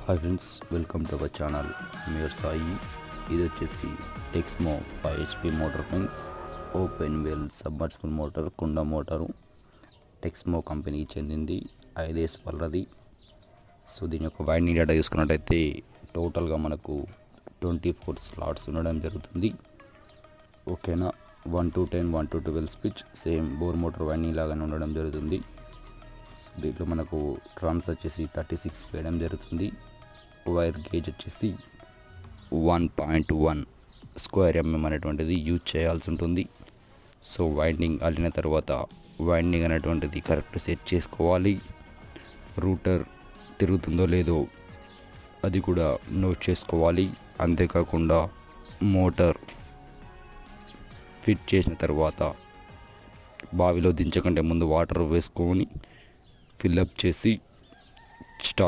Hi friends, welcome to our channel. మీరు సాయి. ఇది వచ్చేసి Texmo 5 HP motor friends. Open well submersible motor, కుండ motor. Texmo కంపెనీకి చెందింది. 5S వాళ్ళది. సో దీని యొక్క వైండింగ్ డేటా చూసుకున్నట్టయితే టోటల్గా మనకు 24 స్లాట్స్ ఉండడం జరుగుతుంది. ఓకేనా. 1 to 10, 1 to 12 switch same bore motor winding లాగానే ఉండడం జరుగుతుంది. దీంట్లో మనకు ట్రాన్స్ వచ్చేసి 36 వేయడం జరుగుతుంది. వైర్ గేజ్ వచ్చేసి 1.1 స్క్వేర్ mm అనేటువంటిది యూజ్ చేయాల్సి ఉంటుంది. సో వైండింగ్ అల్లిన తర్వాత వైండింగ్ అనేటువంటిది కరెక్ట్ సెట్ చేసుకోవాలి. రూటర్ తిరుగుతుందో లేదో అది కూడా నోట్ చేసుకోవాలి. అంతేకాకుండా మోటార్ ఫిట్ చేసిన తర్వాత బావిలో దించకంటే ముందు వాటర్ వేసుకొని ఫిల్అప్ చేసి స్టార్ట్